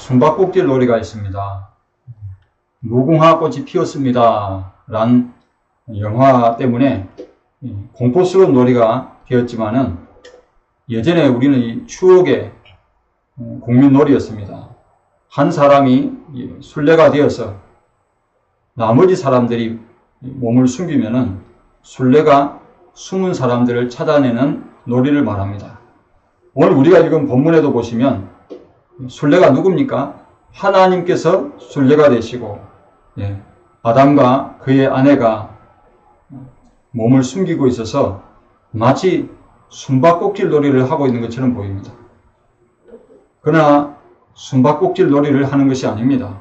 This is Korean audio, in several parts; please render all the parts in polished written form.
숨바꼭질 놀이가 있습니다. 무궁화 꽃이 피었습니다. 란 영화 때문에 공포스러운 놀이가 되었지만은 예전에 우리는 이 추억의 국민놀이였습니다. 한 사람이 술래가 되어서 나머지 사람들이 몸을 숨기면은 술래가 숨은 사람들을 찾아내는 놀이를 말합니다. 오늘 우리가 읽은 본문에도 보시면 술래가 누굽니까? 하나님께서 술래가 되시고 아담과 그의 아내가 몸을 숨기고 있어서 마치 숨바꼭질 놀이를 하고 있는 것처럼 보입니다. 그러나 숨바꼭질 놀이를 하는 것이 아닙니다.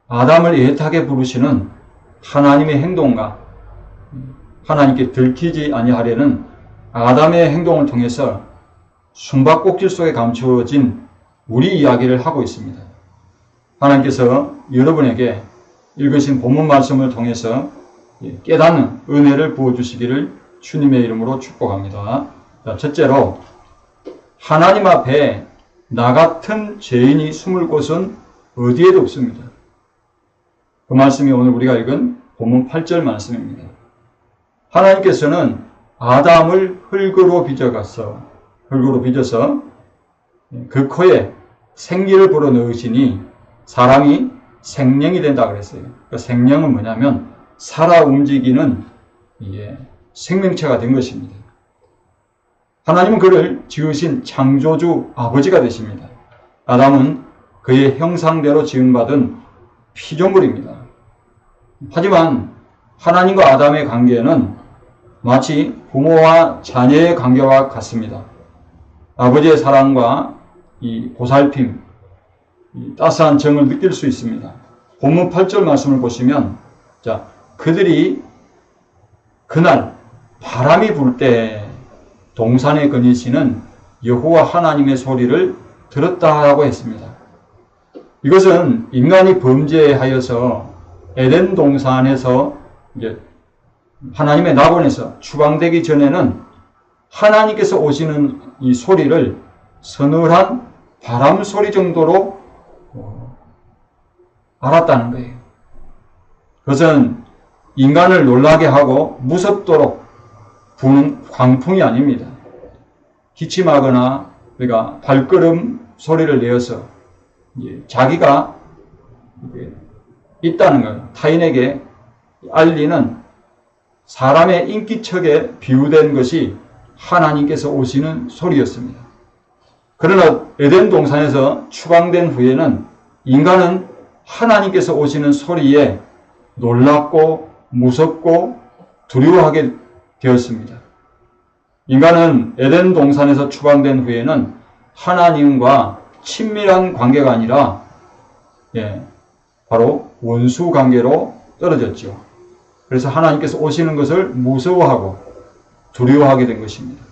아담을 애타게 부르시는 하나님의 행동과 하나님께 들키지 아니하려는 아담의 행동을 통해서 숨바꼭질 속에 감추어진 우리 이야기를 하고 있습니다. 하나님께서 여러분에게 읽으신 본문 말씀을 통해서 깨닫는 은혜를 부어주시기를 주님의 이름으로 축복합니다. 첫째로, 하나님 앞에 나 같은 죄인이 숨을 곳은 어디에도 없습니다. 그 말씀이 오늘 우리가 읽은 본문 8절 말씀입니다. 하나님께서는 아담을 흙으로 빚어서 그 코에 생기를 불어넣으시니 사람이 생명이 된다 그랬어요. 그 생명은 뭐냐면 살아 움직이는 생명체가 된 것입니다. 하나님은 그를 지으신 창조주 아버지가 되십니다. 아담은 그의 형상대로 지음받은 피조물입니다. 하지만 하나님과 아담의 관계는 마치 부모와 자녀의 관계와 같습니다. 아버지의 사랑과 이 보살핌, 이 따스한 정을 느낄 수 있습니다. 본문 8절 말씀을 보시면 그들이 그날 바람이 불 때 동산에 거니시는 여호와 하나님의 소리를 들었다라고 했습니다. 이것은 인간이 범죄하여서 에덴 동산에서 하나님의 낙원에서 추방되기 전에는 하나님께서 오시는 이 소리를 서늘한 바람 소리 정도로 알았다는 거예요. 그것은 인간을 놀라게 하고 무섭도록 부는 광풍이 아닙니다. 기침하거나 그러니까 발걸음 소리를 내어서 자기가 있다는 걸 타인에게 알리는 사람의 인기척에 비유된 것이 하나님께서 오시는 소리였습니다. 그러나 에덴 동산에서 추방된 후에는 인간은 하나님께서 오시는 소리에 놀랍고 무섭고 두려워하게 되었습니다. 인간은 에덴 동산에서 추방된 후에는 하나님과 친밀한 관계가 아니라 바로 원수 관계로 떨어졌죠. 그래서 하나님께서 오시는 것을 무서워하고 두려워하게 된 것입니다.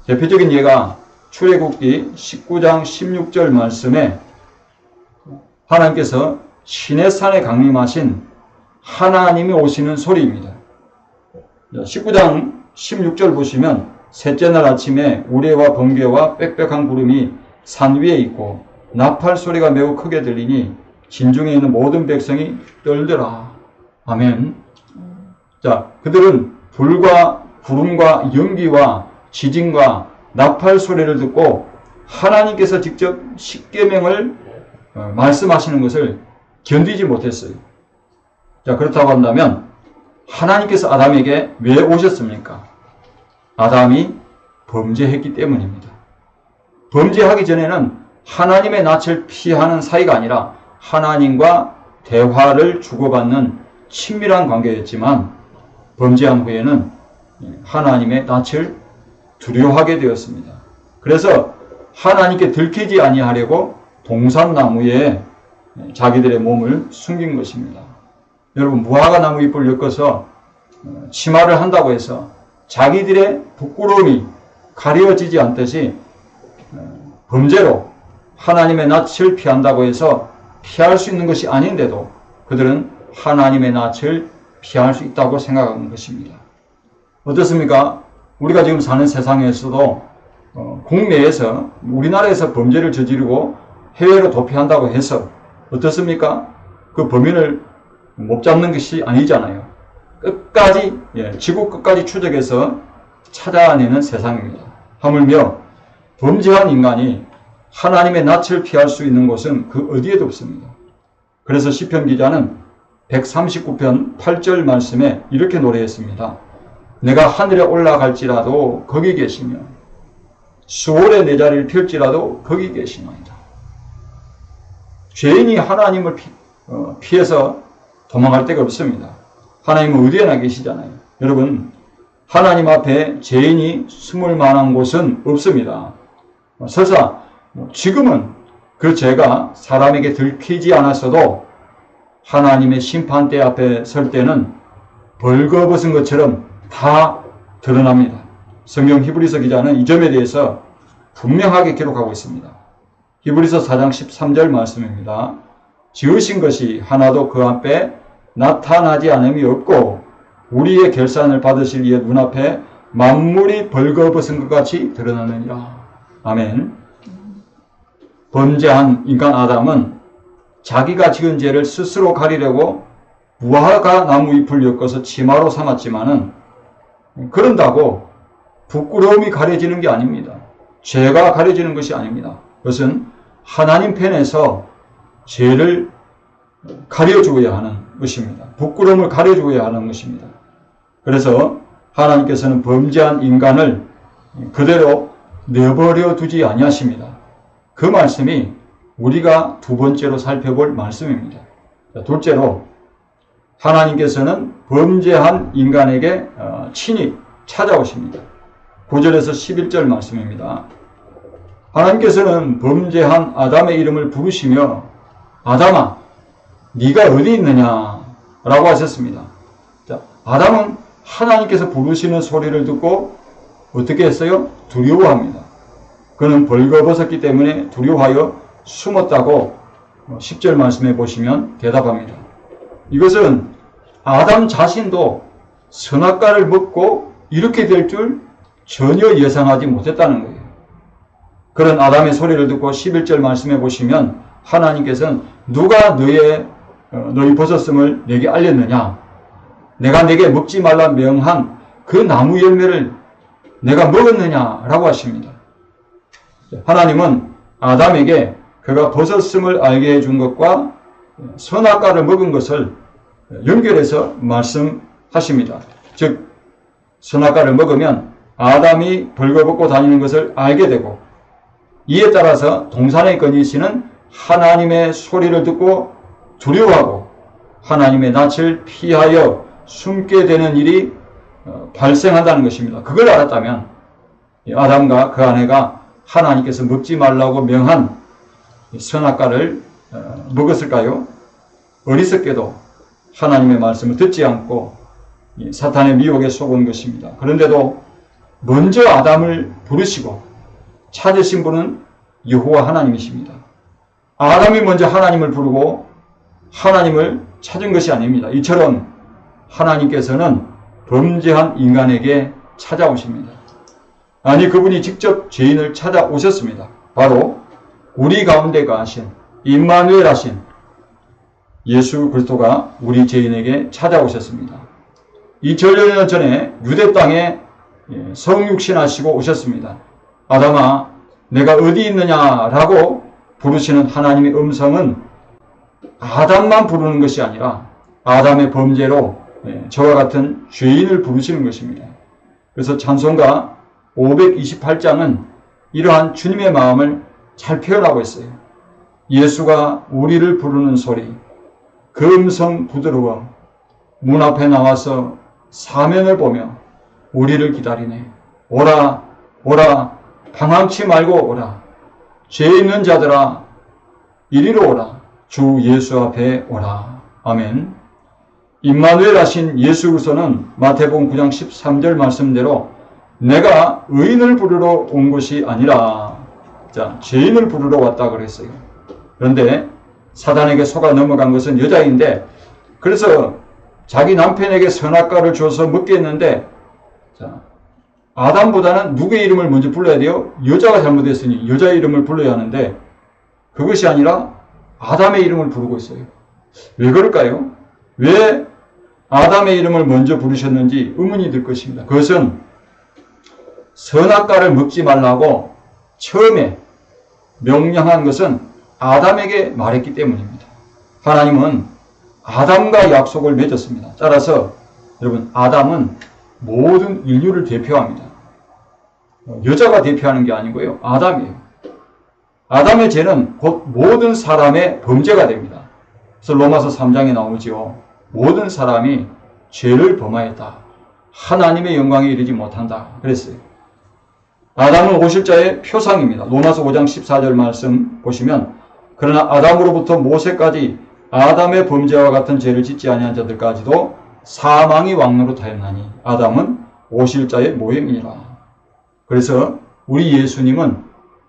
대표적인 예가 출애굽기 19장 16절 말씀에 하나님께서 시내산에 강림하신 하나님이 오시는 소리입니다. 19장 16절 보시면 셋째 날 아침에 우레와 번개와 빽빽한 구름이 산 위에 있고 나팔 소리가 매우 크게 들리니 진중에 있는 모든 백성이 떨더라. 아멘. 그들은 불과 구름과 연기와 지진과 나팔 소리를 듣고 하나님께서 직접 십계명을 말씀하시는 것을 견디지 못했어요. 그렇다고 한다면 하나님께서 아담에게 왜 오셨습니까? 아담이 범죄했기 때문입니다. 범죄하기 전에는 하나님의 낯을 피하는 사이가 아니라 하나님과 대화를 주고받는 친밀한 관계였지만 범죄한 후에는 하나님의 낯을 두려워하게 되었습니다. 그래서 하나님께 들키지 아니하려고 동산나무에 자기들의 몸을 숨긴 것입니다. 여러분, 무화과 나무 잎을 엮어서 치마를 한다고 해서 자기들의 부끄러움이 가려지지 않듯이 범죄로 하나님의 낯을 피한다고 해서 피할 수 있는 것이 아닌데도 그들은 하나님의 낯을 피할 수 있다고 생각하는 것입니다. 어떻습니까? 우리가 지금 사는 세상에서도 국내에서 우리나라에서 범죄를 저지르고 해외로 도피한다고 해서 어떻습니까? 그 범인을 못 잡는 것이 아니잖아요. 끝까지, 지구 끝까지 추적해서 찾아내는 세상입니다. 하물며 범죄한 인간이 하나님의 낯을 피할 수 있는 곳은 그 어디에도 없습니다. 그래서 시편 기자는 139편 8절 말씀에 이렇게 노래했습니다. 내가 하늘에 올라갈지라도 거기 계시며 수월에 내 자리를 펼지라도 거기 계시나이다. 죄인이 하나님을 피해서 도망갈 데가 없습니다. 하나님은 어디에나 계시잖아요. 여러분, 하나님 앞에 죄인이 숨을 만한 곳은 없습니다. 설사 지금은 그 죄가 사람에게 들키지 않았어도 하나님의 심판대 앞에 설 때는 벌거벗은 것처럼 다 드러납니다. 성경 히브리서 기자는 이 점에 대해서 분명하게 기록하고 있습니다. 히브리서 4장 13절 말씀입니다. 지으신 것이 하나도 그 앞에 나타나지 않음이 없고 우리의 결산을 받으실 이의 눈앞에 만물이 벌거벗은 것 같이 드러나느니라. 아멘. 범죄한 인간 아담은 자기가 지은 죄를 스스로 가리려고 무화과 나무 잎을 엮어서 치마로 삼았지만은 그런다고 부끄러움이 가려지는 게 아닙니다. 죄가 가려지는 것이 아닙니다. 그것은 하나님 편에서 죄를 가려주어야 하는 것입니다. 부끄러움을 가려주어야 하는 것입니다. 그래서 하나님께서는 범죄한 인간을 그대로 내버려 두지 아니하십니다. 그 말씀이 우리가 두 번째로 살펴볼 말씀입니다. 둘째로 하나님께서는 범죄한 인간에게 친히 찾아오십니다. 9절에서 11절 말씀입니다. 하나님께서는 범죄한 아담의 이름을 부르시며 아담아 네가 어디 있느냐 라고 하셨습니다. 자, 아담은 하나님께서 부르시는 소리를 듣고 어떻게 했어요? 두려워합니다. 그는 벌거벗었기 때문에 두려워하여 숨었다고 10절 말씀해 보시면 대답합니다. 이것은 아담 자신도 선악과를 먹고 이렇게 될 줄 전혀 예상하지 못했다는 거예요. 그런 아담의 소리를 듣고 11절 말씀해 보시면 하나님께서는 누가 너희 벗었음을 내게 알렸느냐? 내가 내게 먹지 말라 명한 그 나무 열매를 내가 먹었느냐? 라고 하십니다. 하나님은 아담에게 그가 벗었음을 알게 해준 것과 선악과를 먹은 것을 연결해서 말씀하십니다. 즉 선악과를 먹으면 아담이 벌거벗고 다니는 것을 알게 되고 이에 따라서 동산에 거니시는 하나님의 소리를 듣고 두려워하고 하나님의 낯을 피하여 숨게 되는 일이 발생한다는 것입니다. 그걸 알았다면 아담과 그 아내가 하나님께서 먹지 말라고 명한 선악과를 먹었을까요? 어리석게도 하나님의 말씀을 듣지 않고 사탄의 미혹에 속은 것입니다. 그런데도 먼저 아담을 부르시고 찾으신 분은 여호와 하나님이십니다. 아담이 먼저 하나님을 부르고 하나님을 찾은 것이 아닙니다. 이처럼 하나님께서는 범죄한 인간에게 찾아오십니다. 아니 그분이 직접 죄인을 찾아오셨습니다. 바로 우리 가운데 가신 임마누엘 하신 예수 그리스도가 우리 죄인에게 찾아오셨습니다. 2000여 년 전에 유대 땅에 성육신하시고 오셨습니다. 아담아 내가 어디 있느냐라고 부르시는 하나님의 음성은 아담만 부르는 것이 아니라 아담의 범죄로 저와 같은 죄인을 부르시는 것입니다. 그래서 찬송가 528장은 이러한 주님의 마음을 잘 표현하고 있어요. 예수가 우리를 부르는 소리, 그 음성 부드러워 문 앞에 나와서 사면을 보며 우리를 기다리네. 오라 오라 방황치 말고 오라. 죄 있는 자들아 이리로 오라. 주 예수 앞에 오라. 아멘. 임마누엘 하신 예수 그리스도는 마태복음 9장 13절 말씀대로 내가 의인을 부르러 온 것이 아니라 죄인을 부르러 왔다 그랬어요. 그런데 사단에게 속아 넘어간 것은 여자인데 그래서 자기 남편에게 선악과를 줘서 먹게 했는데 아담보다는 누구의 이름을 먼저 불러야 돼요? 여자가 잘못했으니 여자의 이름을 불러야 하는데 그것이 아니라 아담의 이름을 부르고 있어요. 왜 그럴까요? 왜 아담의 이름을 먼저 부르셨는지 의문이 들 것입니다. 그것은 선악과를 먹지 말라고 처음에 명령한 것은 아담에게 말했기 때문입니다. 하나님은 아담과 약속을 맺었습니다. 따라서 여러분, 아담은 모든 인류를 대표합니다. 여자가 대표하는 게 아니고요. 아담이에요. 아담의 죄는 곧 모든 사람의 범죄가 됩니다. 그래서 로마서 3장에 나오죠. 모든 사람이 죄를 범하였다. 하나님의 영광에 이르지 못한다. 그랬어요. 아담은 오실자의 표상입니다. 로마서 5장 14절 말씀 보시면 그러나 아담으로부터 모세까지 아담의 범죄와 같은 죄를 짓지 아니한 자들까지도 사망이 왕노릇하였나니 아담은 오실자의 모형이니라. 그래서 우리 예수님은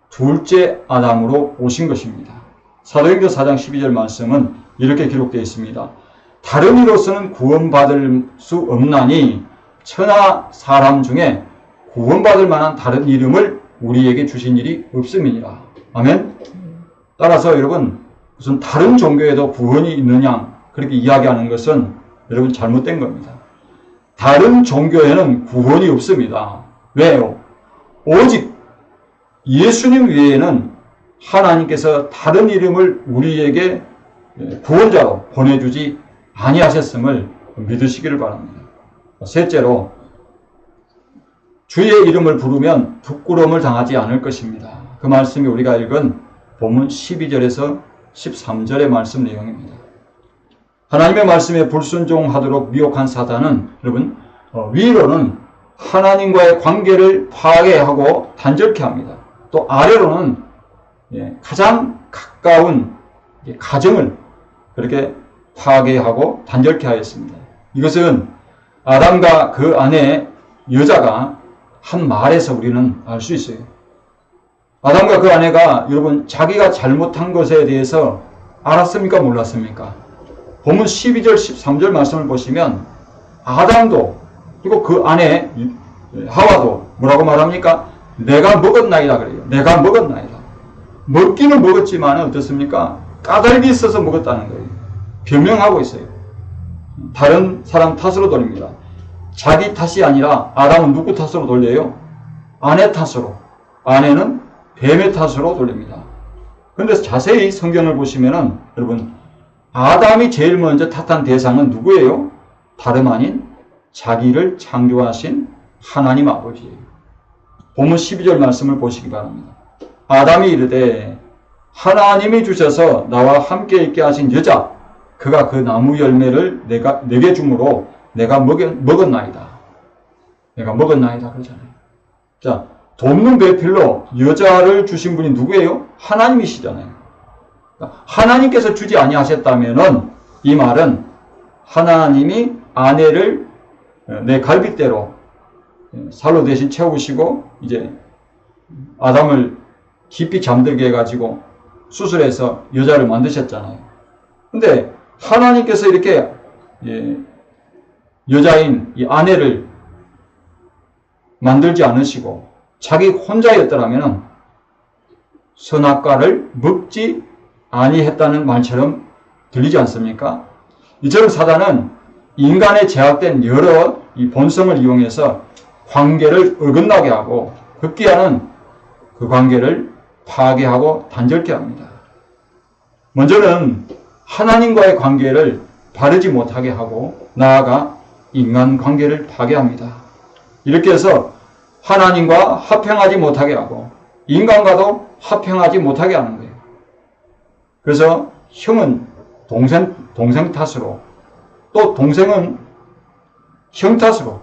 둘째 아담으로 오신 것입니다. 사도행전 4장 12절 말씀은 이렇게 기록되어 있습니다. 다른 이로서는 구원받을 수 없나니 천하 사람 중에 구원받을 만한 다른 이름을 우리에게 주신 일이 없음이니라. 아멘. 따라서 여러분, 무슨 다른 종교에도 구원이 있느냐 그렇게 이야기하는 것은 여러분 잘못된 겁니다. 다른 종교에는 구원이 없습니다. 왜요? 오직 예수님 외에는 하나님께서 다른 이름을 우리에게 구원자로 보내주지 아니하셨음을 믿으시기를 바랍니다. 셋째로, 주의 이름을 부르면 부끄러움을 당하지 않을 것입니다. 그 말씀이 우리가 읽은 본문 12절에서 13절의 말씀 내용입니다. 하나님의 말씀에 불순종하도록 미혹한 사단은 여러분, 위로는 하나님과의 관계를 파괴하고 단절케 합니다. 또 아래로는 가장 가까운 가정을 그렇게 파괴하고 단절케 하였습니다. 이것은 아담과 그 아내 여자가 한 말에서 우리는 알 수 있어요. 아담과 그 아내가 여러분 자기가 잘못한 것에 대해서 알았습니까? 몰랐습니까? 본문 12절 13절 말씀을 보시면 아담도 그리고 그 아내 하와도 뭐라고 말합니까? 내가 먹었나이다 그래요. 내가 먹었나이다. 먹기는 먹었지만 어떻습니까? 까닭이 있어서 먹었다는 거예요. 변명하고 있어요. 다른 사람 탓으로 돌립니다. 자기 탓이 아니라 아담은 누구 탓으로 돌려요? 아내 탓으로. 아내는 뱀의 탓으로 돌립니다. 그런데 자세히 성경을 보시면은 여러분, 아담이 제일 먼저 탓한 대상은 누구예요? 다름 아닌 자기를 창조하신 하나님 아버지예요. 본문 12절 말씀을 보시기 바랍니다. 아담이 이르되 하나님이 주셔서 나와 함께 있게 하신 여자 그가 그 나무 열매를 내게 주므로 내가 먹었나이다. 내가 먹었나이다 그러잖아요. 자, 돕는 배필로 여자를 주신 분이 누구예요? 하나님이시잖아요. 하나님께서 주지 아니하셨다면은 이 말은 하나님이 아내를 내 갈빗대로 살로 대신 채우시고 이제 아담을 깊이 잠들게 해가지고 수술해서 여자를 만드셨잖아요. 근데 하나님께서 이렇게 여자인 이 아내를 만들지 않으시고 자기 혼자였더라면 선악과를 먹지 아니했다는 말처럼 들리지 않습니까? 이처럼 사단은 인간의 제약된 여러 이 본성을 이용해서 관계를 어긋나게 하고 급기야는 그 관계를 파괴하고 단절케 합니다. 먼저는 하나님과의 관계를 바르지 못하게 하고 나아가 인간관계를 파괴합니다. 이렇게 해서 하나님과 합평하지 못하게 하고 인간과도 합평하지 못하게 하는 거예요. 그래서 형은 동생 탓으로, 또 동생은 형 탓으로,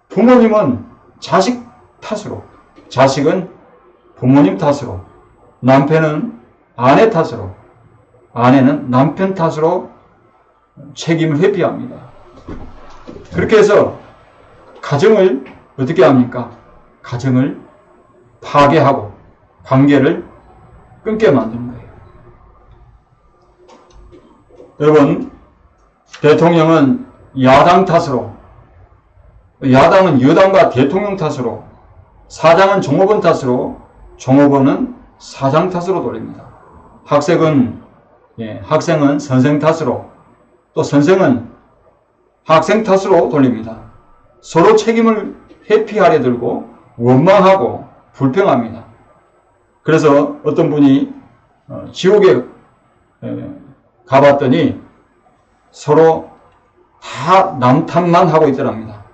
부모님은 자식 탓으로, 자식은 부모님 탓으로, 남편은 아내 탓으로, 아내는 남편 탓으로 책임을 회피합니다. 그렇게 해서 가정을 어떻게 합니까? 가정을 파괴하고 관계를 끊게 만드는 거예요. 여러분, 대통령은 야당 탓으로, 야당은 여당과 대통령 탓으로, 사장은 종업원 탓으로, 종업원은 사장 탓으로 돌립니다. 학생은 선생 탓으로, 또 선생은 학생 탓으로 돌립니다. 서로 책임을 회피하려 들고 원망하고 불평합니다. 그래서 어떤 분이 지옥에 가봤더니 서로 다 남 탓만 하고 있더랍니다.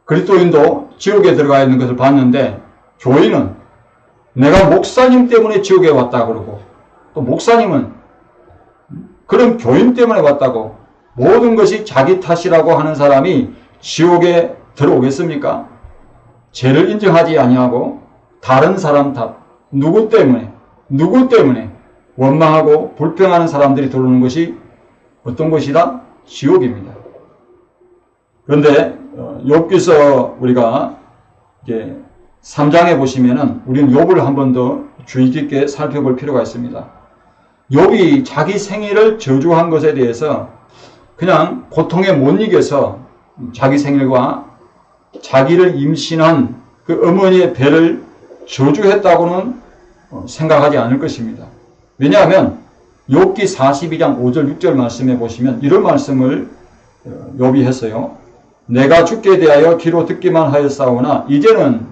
그리스도인도 지옥에 들어가 있는 것을 봤는데, 교인은 내가 목사님 때문에 지옥에 왔다 그러고, 또 목사님은 그런 교인 때문에 왔다고, 모든 것이 자기 탓이라고 하는 사람이 지옥에 들어오겠습니까? 죄를 인정하지 아니하고 다른 사람 탓, 누구 때문에 원망하고 불평하는 사람들이 들어오는 것이 어떤 것이다? 지옥입니다. 그런데 욥기서 우리가 이제 3장에 보시면은 우리는 욥을 한 번 더 주의 깊게 살펴볼 필요가 있습니다. 욥이 자기 생일을 저주한 것에 대해서 그냥 고통에 못 이겨서 자기 생일과 자기를 임신한 그 어머니의 배를 저주했다고는 생각하지 않을 것입니다. 왜냐하면 욥기 42장 5절 6절 말씀에 보시면 이런 말씀을 욥이 했어요. 내가 주께 대하여 귀로 듣기만 하였사오나 이제는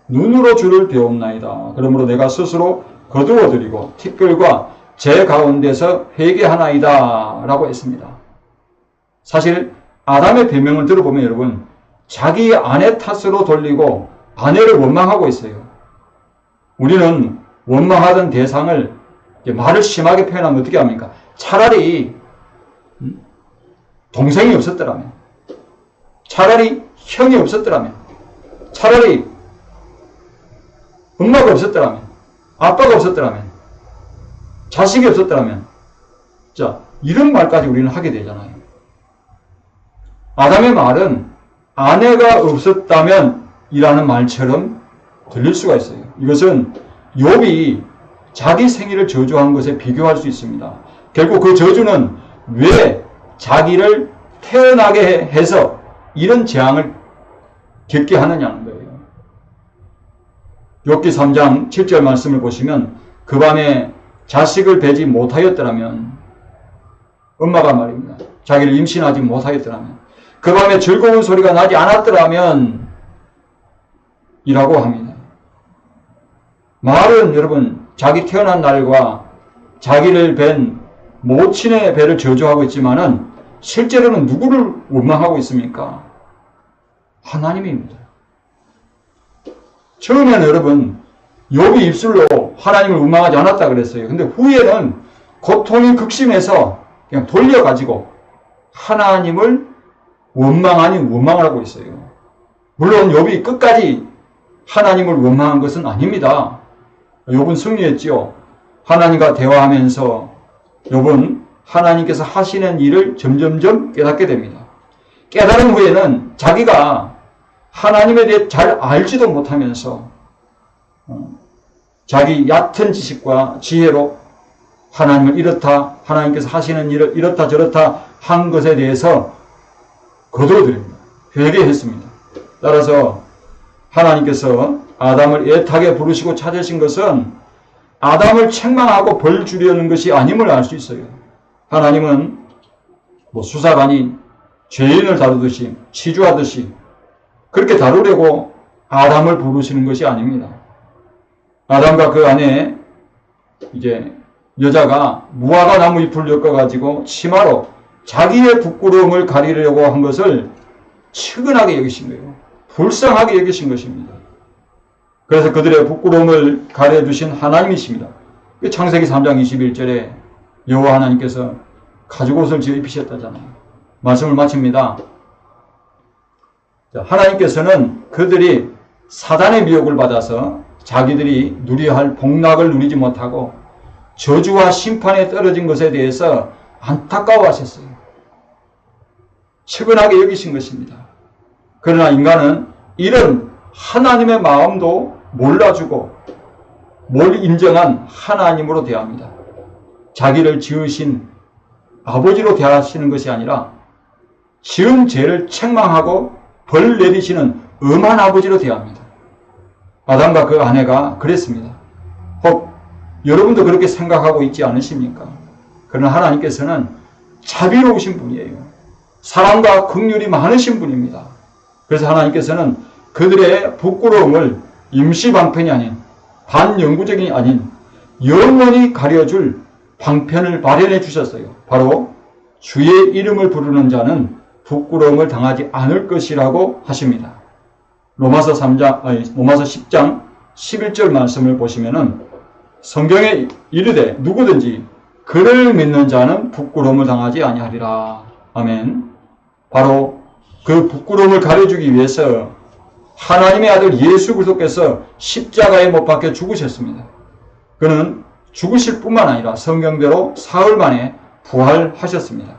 눈으로 주를 배웠나이다. 그러므로 내가 스스로 거두어드리고 티끌과 제 가운데서 회개하나이다 라고 했습니다. 사실 아담의 변명을 들어보면 여러분, 자기 아내 탓으로 돌리고 아내를 원망하고 있어요. 우리는 원망하던 대상을 말을 심하게 표현하면 어떻게 합니까? 차라리 동생이 없었더라면, 차라리 형이 없었더라면, 차라리 엄마가 없었더라면, 아빠가 없었더라면, 자식이 없었더라면, 자, 이런 말까지 우리는 하게 되잖아요. 아담의 말은 아내가 없었다면 이라는 말처럼 들릴 수가 있어요. 이것은 욥이 자기 생일을 저주한 것에 비교할 수 있습니다. 결국 그 저주는 왜 자기를 태어나게 해서 이런 재앙을 겪게 하느냐는 거예요. 욥기 3장 7절 말씀을 보시면 그 밤에 자식을 배지 못하였더라면, 엄마가 말입니다. 자기를 임신하지 못하였더라면, 그 밤에 즐거운 소리가 나지 않았더라면 이라고 합니다. 말은 여러분 자기 태어난 날과 자기를 뵌 모친의 배를 저주하고 있지만은 실제로는 누구를 원망하고 있습니까? 하나님입니다. 처음에는 여러분 욥이 입술로 하나님을 원망하지 않았다 그랬어요. 근데 후에는 고통이 극심해서 그냥 돌려가지고 하나님을 원망 아닌 원망을 하고 있어요. 물론 욥이 끝까지 하나님을 원망한 것은 아닙니다. 욥은 승리했지요. 하나님과 대화하면서 욥은 하나님께서 하시는 일을 점점점 깨닫게 됩니다. 깨달은 후에는 자기가 하나님에 대해 잘 알지도 못하면서 자기 얕은 지식과 지혜로 하나님을 이렇다, 하나님께서 하시는 일을 이렇다 저렇다 한 것에 대해서 거두어드립니다. 회개했습니다. 따라서 하나님께서 아담을 애타게 부르시고 찾으신 것은 아담을 책망하고 벌 주려는 것이 아님을 알 수 있어요. 하나님은 수사관이 죄인을 다루듯이 치주하듯이 그렇게 다루려고 아담을 부르시는 것이 아닙니다. 아담과 그 안에 이제 여자가 무화과 나무 잎을 엮어가지고 치마로 자기의 부끄러움을 가리려고 한 것을 측은하게 여기신 거예요. 불쌍하게 여기신 것입니다. 그래서 그들의 부끄러움을 가려주신 하나님이십니다. 창세기 3장 21절에 여호와 하나님께서 가죽옷을 지어 입히셨다잖아요. 말씀을 마칩니다. 하나님께서는 그들이 사단의 미혹을 받아서 자기들이 누려야 할 복락을 누리지 못하고 저주와 심판에 떨어진 것에 대해서 안타까워하셨어요. 측은하게 여기신 것입니다. 그러나 인간은 이런 하나님의 마음도 몰라주고 뭘 인정한 하나님으로 대합니다. 자기를 지으신 아버지로 대하시는 것이 아니라 지은 죄를 책망하고 벌 내리시는 엄한 아버지로 대합니다. 아담과 그 아내가 그랬습니다. 혹 여러분도 그렇게 생각하고 있지 않으십니까? 그러나 하나님께서는 자비로우신 분이에요. 사랑과 긍휼이 많으신 분입니다. 그래서 하나님께서는 그들의 부끄러움을 임시 방편이 아닌, 반영구적이 아닌 영원히 가려줄 방편을 마련해 주셨어요. 바로 주의 이름을 부르는 자는 부끄러움을 당하지 않을 것이라고 하십니다. 로마서 10장 11절 말씀을 보시면은 성경에 이르되 누구든지 그를 믿는 자는 부끄러움을 당하지 아니하리라. 아멘. 바로 그 부끄러움을 가려주기 위해서 하나님의 아들 예수 그리스도께서 십자가에 못 박혀 죽으셨습니다. 그는 죽으실 뿐만 아니라 성경대로 사흘 만에 부활하셨습니다.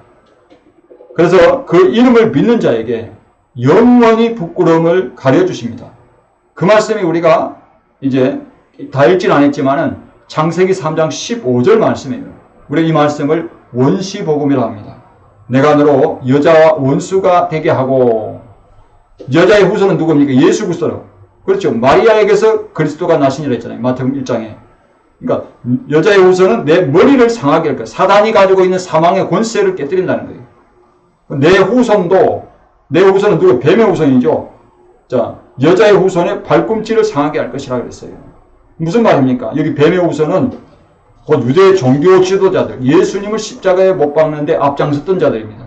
그래서 그 이름을 믿는 자에게 영원히 부끄러움을 가려주십니다. 그 말씀이 우리가 이제 다 읽진 않았지만은 창세기 3장 15절 말씀이에요. 우리 이 말씀을 원시복음이라 합니다. 내가 너로 여자와 원수가 되게 하고, 여자의 후손은 누굽니까? 예수 그리스도로. 그렇죠. 마리아에게서 그리스도가 나시니라 했잖아요. 마태복음 1장에. 그러니까 여자의 후손은 내 머리를 상하게 할 거야. 사단이 가지고 있는 사망의 권세를 깨뜨린다는 거예요. 내 후손은 누구? 뱀의 후손이죠. 자, 여자의 후손의 발꿈치를 상하게 할 것이라 그랬어요. 무슨 말입니까? 여기 뱀의 후손은 곧 유대 종교 지도자들, 예수님을 십자가에 못 박는데 앞장섰던 자들입니다.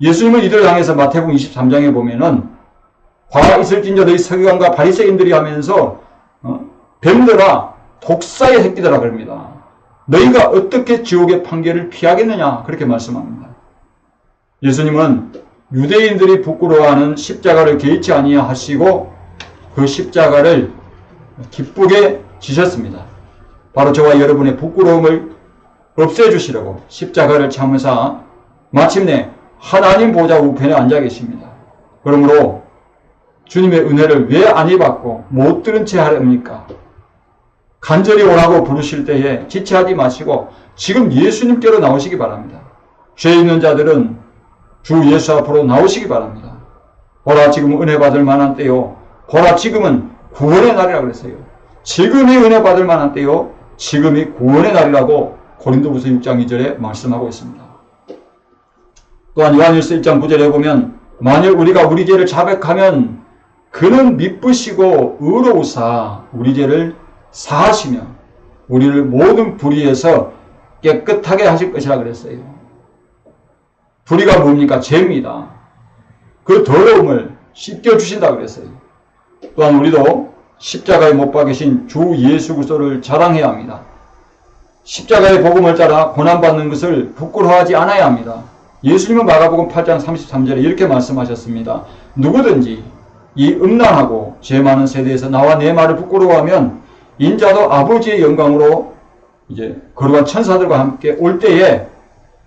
예수님을 이들 향해서 마태복음 23장에 보면은 과 이슬진 자들의 서기관과 바리새인들이 하면서 뱀들아 독사의 새끼들아 그럽니다. 너희가 어떻게 지옥의 판결을 피하겠느냐 그렇게 말씀합니다. 예수님은 유대인들이 부끄러워하는 십자가를 개의치 아니하시고 그 십자가를 기쁘게 지셨습니다. 바로 저와 여러분의 부끄러움을 없애주시려고 십자가를 참으사 마침내 하나님 보좌 우편에 앉아 계십니다. 그러므로 주님의 은혜를 왜 안 입었고 못 들은 채 하렵니까? 간절히 오라고 부르실 때에 지체하지 마시고 지금 예수님께로 나오시기 바랍니다. 죄 있는 자들은 주 예수 앞으로 나오시기 바랍니다. 보라 지금 은혜 받을 만한 때요. 보라 지금은 구원의 날이라고 그랬어요. 지금이 은혜 받을 만한 때요. 지금이 구원의 날이라고 고린도후서 6장 2절에 말씀하고 있습니다. 또한 요한일서 1장 9절에 보면 만일 우리가 우리 죄를 자백하면 그는 미쁘시고 의로우사 우리 죄를 사하시며 우리를 모든 불의에서 깨끗하게 하실 것이라 그랬어요. 불의가 뭡니까? 죄입니다. 그 더러움을 씻겨주신다고 그랬어요. 또한 우리도 십자가에 못 박이신 주 예수 그리스도를 자랑해야 합니다. 십자가의 복음을 따라 고난받는 것을 부끄러워하지 않아야 합니다. 예수님은 마가복음 8장 33절에 이렇게 말씀하셨습니다. 누구든지 이 음란하고 죄 많은 세대에서 나와 내 말을 부끄러워하면 인자도 아버지의 영광으로 이제 거룩한 천사들과 함께 올 때에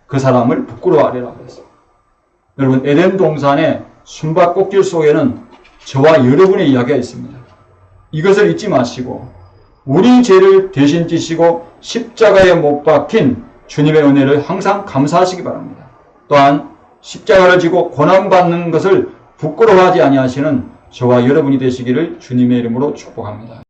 그 사람을 부끄러워하리라 그랬어요. 여러분 에덴 동산의 숨바꼭질 속에는 저와 여러분의 이야기가 있습니다. 이것을 잊지 마시고 우리 죄를 대신 지시고 십자가에 못 박힌 주님의 은혜를 항상 감사하시기 바랍니다. 또한 십자가를 지고 고난받는 것을 부끄러워하지 아니하시는 저와 여러분이 되시기를 주님의 이름으로 축복합니다.